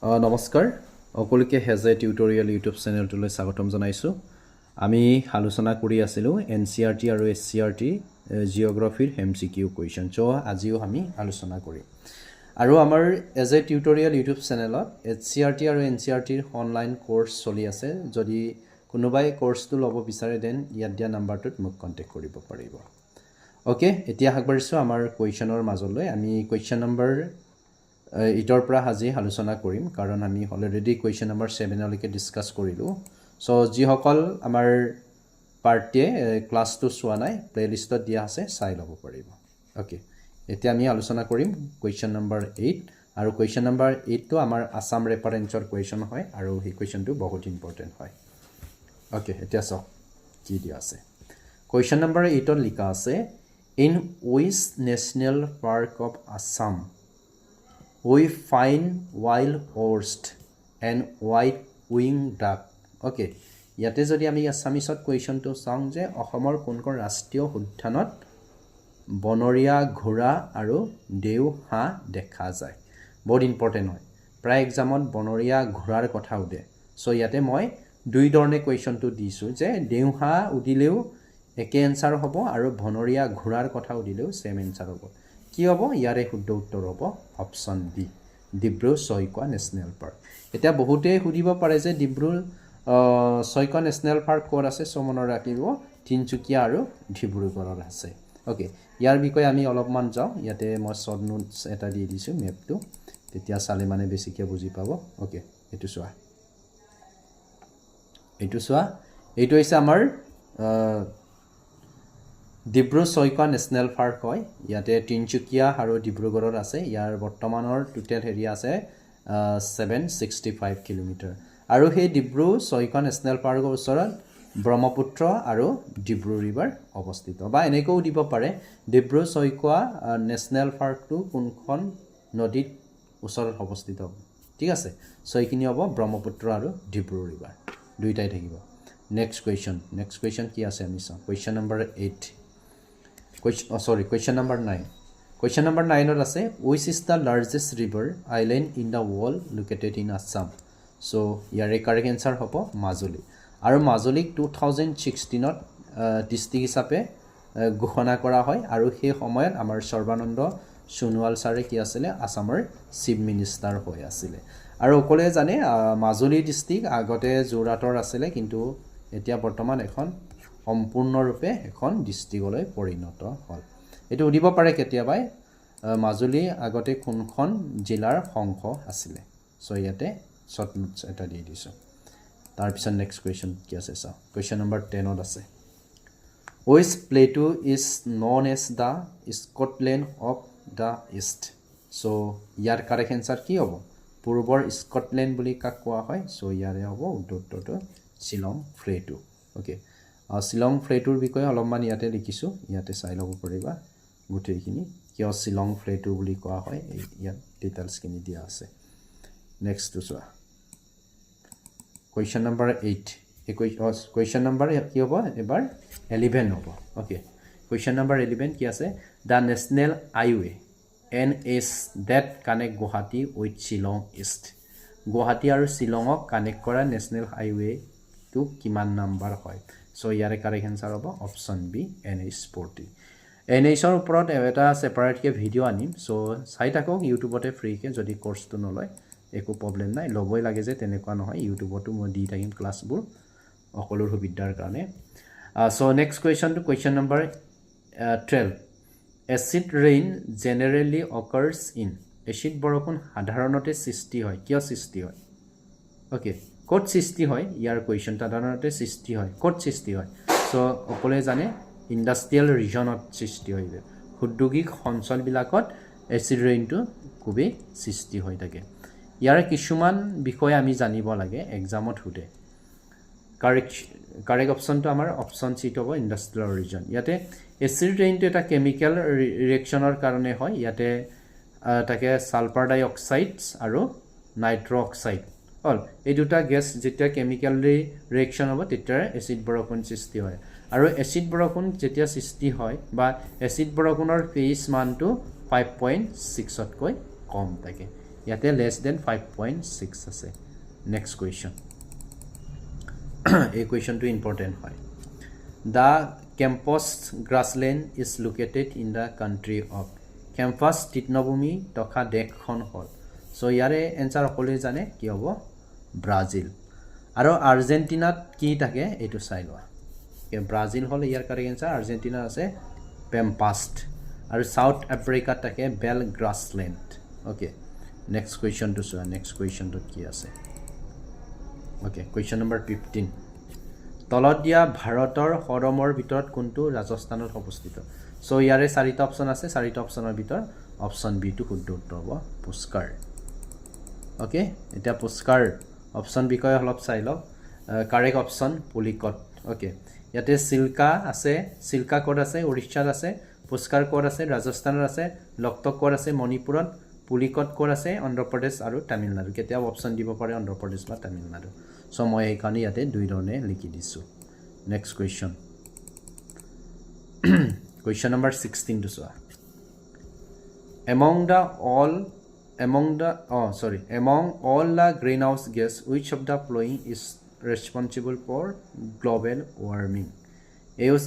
নমস্কাৰ সকলোকে হেজে tutorial YouTube চেনেলটোলৈ স্বাগতম জনাইছোঁ আমি আলোচনা কৰি আছিলোঁ এনচিইআৰটি আৰু এছচিইআৰটি জিঅ'গ্ৰাফিৰ এমচিকিউ কুৱেশ্যন আজিও আমি আলোচনা কৰিম আৰু আমাৰ এজ এ টিউটৰিয়েল ইউটিউব চেনেলত এছচিইআৰটি আৰু এনচিইআৰটিৰ অনলাইন কোৰ্স চলি আছে যদি কোনোবাই কোৰ্সটো ল'ব বিচাৰে দেন ইয়াত দিয়া নাম্বাৰটোত মোক কন্টেক্ট কৰিব পাৰিব ওকে এতিয়া আগবাঢ়িছোঁ আমাৰ কুৱেশ্যনৰ মাজলৈ আমি কুৱেশ্যন নম্বৰ ইটৰ পৰা আজি আলোচনা কৰিম কাৰণ আমি অলৰেডি কুৱেশ্যন নম্বৰ 7 লৈকে ডিসকাস কৰিলো সো যিসকল আমাৰ পাৰ্টিয়ে ক্লাছটো চোৱা নাই প্লেলিষ্টত দিয়া আছে চাই ল'ব পাৰিব ওকে এতিয়া আমি আলোচনা কৰিম কুৱেশ্যন নম্বৰ 8 আৰু কুৱেশ্যন নম্বৰ 8 টো আমাৰ আসাম ৰেফাৰেন্সৰ কুৱেশ্যন হয় আৰু এই কুৱেশ্যনটো বহুত ইম্পৰ্টেন্ট হয় ওকে এতিয়া চাওক কি দিয়া আছে কুৱেশ্যন নম্বৰ 8 ত লিখা আছে in wish national park of Assam we find wild horse and white winged duck okay ইয়াতে যদি আমি আসামিছত কোৱেশ্যনটো চাওঁ যে অসমৰ কোনখন ৰাষ্ট্ৰীয় উদ্যানত বনৰীয়া ঘোঁৰা আৰু দেওহাঁহ দেখা যায় বহুত ইম্পৰ্টেন্ট হয় প্ৰায় এক্সামত বনৰীয়া ঘোঁৰাৰ কথা উদে সো ইয়াতে মই দুই ধৰণে কোৱেশ্যনটো দিছো যে দেওহাঁহ উদিলেও একে এনসাৰ হ'ব আৰু বনৰীয়া ঘোঁৰাৰ কথা উদিলেও সেম এনসাৰ হ'ব কি হ'ব ইয়াৰে শুদ্ধ উত্তৰ হ'ব option B Dibru Saikhowa national park এটা বহুতে সুধিব পাৰে যে ডিব্ৰু ছৈখোৱা নেশনেল পাৰ্ক ক'ত আছে সো মনত ৰাখিব তিনচুকীয়া আৰু ডিব্ৰুগড়ত আছে ওকে ইয়াৰ বিষয়ে আমি অলপমান যাওঁ ইয়াতে মই শৰ্ট নোটছ এটা দি দিছো মেপটো তেতিয়া চালে মানে বেছিকৈ বুজি পাব ওকে এইটো চোৱা এইটো হৈছে আমাৰ ডিব্ৰু ছৈখোৱা নেশনেল পাৰ্ক হয় ইয়াতে তিনচুকীয়া আৰু ডিব্ৰুগড়ত আছে ইয়াৰ বৰ্তমানৰ টোটাল এৰিয়া আছে 765 কিলোমিটাৰ আৰু সেই ডিব্ৰু ছৈখোৱা নেশনেল পাৰ্কৰ ওচৰত ব্ৰহ্মপুত্ৰ আৰু ডিব্ৰু ৰিভাৰ অৱস্থিত বা এনেকৈ দিব পাৰে ডিব্ৰু ছৈখোৱা নেশনেল পাৰ্কটো কোনখন নদীৰ ওচৰত অৱস্থিত ঠিক আছে সো এইখিনি হ'ব ব্ৰহ্মপুত্ৰ আৰু ডিব্ৰু ৰিভাৰ দুইটাই থাকিব নেক্সট কুৱেশ্যন কি আছে আমি চাওঁ question number 8 question number 9 question number 9 ot ase which is the largest river island in the world located in Assam so yare correct answer hobo Majuli aru Majuli 2016 ot district hisabe ঘোষণা কৰা হয় আৰু সেই সময়ত আমাৰ সৰ্বানন্দ সোণোৱাল ছাৰে কি আছিল আসামৰ চিফ মিনিষ্টাৰ হৈ আছিল আৰু অকলে জানে মাজুলী ডিস্ট্ৰিক্ট আগতে যোৰহাটৰ আছিল কিন্তু এতিয়া বৰ্তমান এখন সম্পূৰ্ণৰূপে এখন ডিস্ট্ৰিক্টলৈ পৰিণত হ'ল এটো উদিব পাৰে কেতিয়াবাই মাজুলী আগতে কোনখন জিলাৰ অংশ আছিল সো ইয়াতে শৰ্ট নোটছ এটা দি দিছো তাৰ পিছত নেক্সট কুৱেশ্যন কি আছে চাও কুৱেশ্যন নম্বৰ 10 ত আছে which plateau is known as the Scotland of the East so year correct answer কি হ'ব পূৰ্বৰ স্কটলেণ্ড বুলি কাক কোৱা হয় সো ইয়াৰে হ'ব উত্তৰটো শিলং প্লেটু ওকে শিলং প্লেটুৰ বিষয়ে অলপমান ইয়াতে লিখিছো ইয়াতে চাই ল'ব পাৰিবা গুটেইখিনি কিয় শিলং প্লেটু বুলি কোৱা হয় ইয়াত ডিটেইলছ খিনি দিয়া আছে নেক্সট টু চোৱা কুৱেশ্যন নম্বৰ 8 কুৱেশ্যন নম্বৰ কি হ'ব এবাৰ 11 হ'ব ওকে কুৱেশ্যন নম্বৰ 11 কি আছে the national highway NH that connect Guwahati with Shillong East Guwahati আৰু শিলংক কানেক্ট কৰা নেশনেল হাইৱে টো কিমান নম্বৰ হয় সো ইয়াৰে কাৰেক্ট আনসাৰ হ'ব অপচন বি NH40 NH ৰ ওপৰত এটা সেপাৰেট কে ভিডিও আনিম সো চাই থাকক ইউটিউবতে ফ্ৰী কে যদি কোৰ্সটো নলয় একো প্ৰবলেম নাই লবই লাগে যে তেনেকুৱা নহয় ইউটিউবতো মই দি থাকিম ক্লাছবোৰ অকলৰ সুবিধাৰ কাৰণে so next question number 12 acid rain generally occurs in acid বৰষুণ সাধাৰণতে সৃষ্টি হয় কিয় সৃষ্টি হয় ওকে ক'ত সৃষ্টি হয় ইয়াৰ কুৱেশ্যন সাধাৰণতে সৃষ্টি হয় ক'ত সৃষ্টি হয় সো অকলে জানে ইন্ডাষ্ট্ৰিয়েল ৰিজনত সৃষ্টি হয় উদ্যোগিক অঞ্চল বিলাকত এচিড ৰেইনটো খুবেই সৃষ্টি হৈ থাকে ইয়াৰ কিছুমান বিষয় আমি জানিব লাগে এক্সামত সুধে কাৰেক্ট অপচনটো আমাৰ অপচন সি হ'ব ইন্ডাষ্ট্ৰিয়েল ৰিজন ইয়াতে এচিড ৰেইনটো এটা কেমিক্যাল ৰিএকচনৰ কাৰণে হয় ইয়াতে তাকে সালফাৰ ডাই অক্সাইড আৰু নাইট্ৰ অক্সাইড হল এই দুটা গ্যাস যেতিয়া কেমিক্যালি ৰিএকচন হ'ব তেতিয়া এচিড বৰষুণ সৃষ্টি হয় আৰু এচিড বৰষুণ যেতিয়া সৃষ্টি হয় বা এচিড বৰষুণৰ pH মানটো 5.6 তকৈ কম থাকে ইয়াতে লেছ দেন 5.6 আছে নেক্সট কুৱেশ্যন এই কুৱেশ্যনটো ইম্পৰ্টেণ্ট হয় the Campos grassland is located in the country of Campos তৃষ্ণভূমি থকা দেশখন হ'ল চ' ইয়াৰে এনচাৰ সকলোৱে জানে কি হ'ব ব্ৰাজিল আৰু আৰ্জেণ্টিনাত কি থাকে এইটো চাই লোৱা ব্ৰাজিল হ'ল ইয়াৰ কাৰেক্ট এনচাৰ আৰ্জেণ্টিনা আছে পেম্পাষ্ট আৰু সাউথ আফ্ৰিকাত থাকে বেল গ্ৰাছলেণ্ড ওকে নেক্সট কুৱেশ্যনটো চোৱা নেক্সট কুৱেশ্যনটোত কি আছে ওকে কুৱেশ্যন নম্বৰ 15 তলত দিয়া ভাৰতৰ হৰমৰ ভিতৰত কোনটো ৰাজস্থানত অৱস্থিত চ' ইয়াৰে চাৰিটা অপশ্যন আছে চাৰিটা অপশ্যনৰ ভিতৰত অপশ্যন বিটো শুদ্ধ উত্তৰ হ'ব পুষ্কাৰ ওকে এতিয়া পুষ্কাৰ অপশ্যন বিষয়ে অলপ চাই লওক কাৰেক্ট অপশ্যন পুলিকট ওকে ইয়াতে চিল্কা আছে চিল্কা ক'ত আছে উৰিষ্যাত আছে পুষ্কাৰ ক'ত আছে ৰাজস্থানত আছে লকটক ক'ত আছে মণিপুৰত পুলিকট ক'ত আছে অন্ধ্ৰপ্ৰদেশ আৰু তামিলনাডু কেতিয়াও অপশ্যন দিব পাৰে অন্ধ্ৰপ্ৰদেশ বা তামিলনাডু চ' মই এইকাৰণে ইয়াতে দুই ধৰণে লিখি দিছোঁ নেক্সট কুৱেশ্যন কুৱেশ্যন নম্বৰ 16 টো চোৱা among all the greenhouse gas which of the following is responsible for global warming এউজ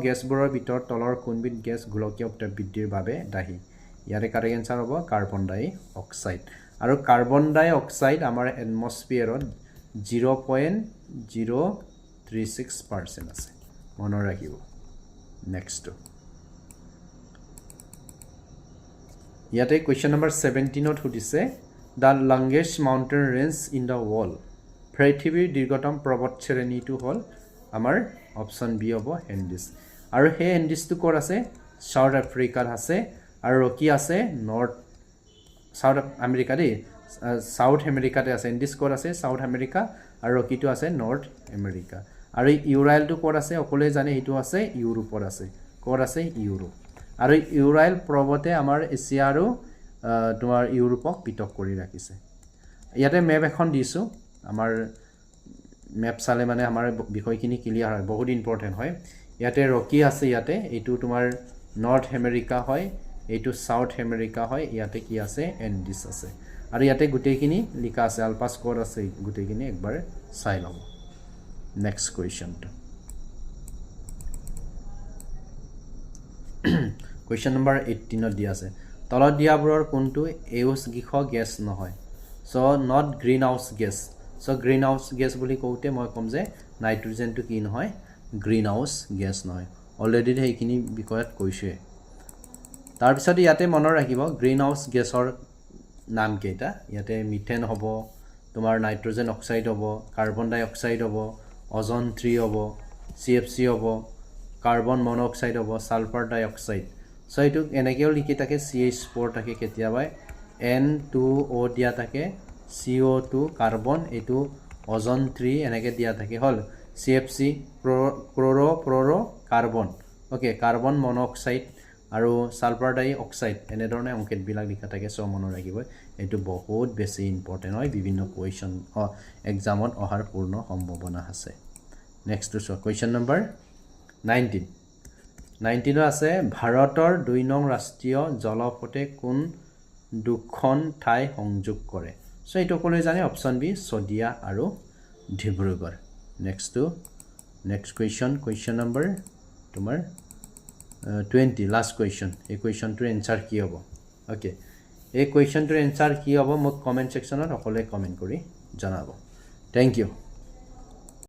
গেছবোৰৰ ভিতৰত তলৰ কোনবিধ গেছ গোলকীয় উত্তাপ বৃদ্ধিৰ বাবে দায়ী ইয়াৰে কাৰেক্ট এনচাৰ হ'ব কাৰ্বন ডাই অক্সাইড আৰু কাৰ্বন ডাই অক্সাইড আমাৰ এটমস্ফিয়াৰত 0.036% আছে মনত ৰাখিব নেক্সটটো ইয়াতে কুৱেশ্যন নম্বৰ 17ত সুধিছে the longest mountain range in the world পৃথিৱীৰ দীৰ্ঘতম পৰ্বত শ্ৰেণীটো হ'ল আমাৰ অপশ্যন বি হ'ব হেণ্ডিছ আৰু সেই হেণ্ডিছটো ক'ত আছে সাউথ আফ্ৰিকাত আছে আৰু ৰকি আছে সাউথ আমেৰিকা দেই সাউথ আমেৰিকাতে আছে হেণ্ডিছ ক'ত আছে সাউথ আমেৰিকা আৰু ৰকিটো আছে নৰ্থ আমেৰিকা আৰু ইউৰাইলটো ক'ত আছে সকলোৱে জানে সেইটো আছে ইউৰোপত আছে ক'ত আছে ইউৰোপ আৰু ইউৰাইল পৰ্বতে আমাৰ এছিয়া আৰু তোমাৰ ইউৰোপক পৃথক কৰি ৰাখিছে ইয়াতে মেপ এখন দিছোঁ আমাৰ মেপ চালে মানে আমাৰ বিষয়খিনি ক্লিয়াৰ হয় বহুত ইম্পৰ্টেণ্ট হয় ইয়াতে ৰকি আছে ইয়াতে এইটো তোমাৰ নৰ্থ আমেৰিকা হয় এইটো সাউথ আমেৰিকা হয় ইয়াতে কি আছে এণ্ডিছ আছে আৰু ইয়াতে গোটেইখিনি লিখা আছে আলপাছ ক'ত আছে গোটেইখিনি একবাৰ চাই ল'ব নেক্সট কুৱেশ্যনটো কুৱেশ্যন নম্বৰ 18ত দিয়া আছে তলত দিয়াবোৰৰ কোনটো এউজ গেছ নহয় so' not greenhouse gas so' greenhouse gas বুলি কওঁতে মই ক'ম যে নাইট্ৰজেনটো কি নহয় গ্ৰীণ হাউচ গেছ নহয় অলৰেডি সেইখিনি বিষয়ত কৈছোঁৱে তাৰপিছত ইয়াতে মনত ৰাখিব গ্ৰীণ হাউচ গেছৰ নাম কেইটা ইয়াতে মিথেন হ'ব তোমাৰ নাইট্ৰজেন অক্সাইড হ'ব কাৰ্বন ডাই অক্সাইড হ'ব অজন 3 হ'ব CFC হ'ব কাৰ্বন মন'অক্সাইড হ'ব সালফাৰ ডাই অক্সাইড চ' এইটো এনেকৈও লিখি থাকে CH4 থাকে কেতিয়াবা N2O দিয়া থাকে CO2 কাৰ্বন এইটো অজন 3 এনেকৈ দিয়া থাকে হ'ল CFC chloro carbon okay carbon monoxide আৰু সালফাৰ ডাই অক্সাইড এনেধৰণে অংকেটবিলাক লিখা থাকে চ' মনত ৰাখিব এইটো বহুত বেছি ইম্পৰ্টেণ্ট হয় বিভিন্ন কুৱেশ্যন এক্সামত অহাৰ পূৰ্ণ সম্ভাৱনা আছে নেক্সটটো চোৱা কুৱেশ্যন নম্বৰ 19 আছে ভাৰতৰ 2 নং ৰাষ্ট্ৰীয় জলপথে কোন দুখন ঠাই সংযোগ কৰে চ' এইটো সকলোৱে জানে অপশ্যন বি শদিয়া আৰু ডিব্ৰুগড় নেক্সট কুৱেশ্যন নম্বৰ তোমাৰ 20 লাষ্ট কুৱেশ্যন এই কুৱেশ্যনটোৰ এনচাৰ কি হ'ব ওকে এই কুৱেশ্যনটোৰ এনচাৰ কি হ'ব মোক কমেণ্ট ছেকশ্যনত সকলোৱে কমেণ্ট কৰি জনাব থেংক ইউ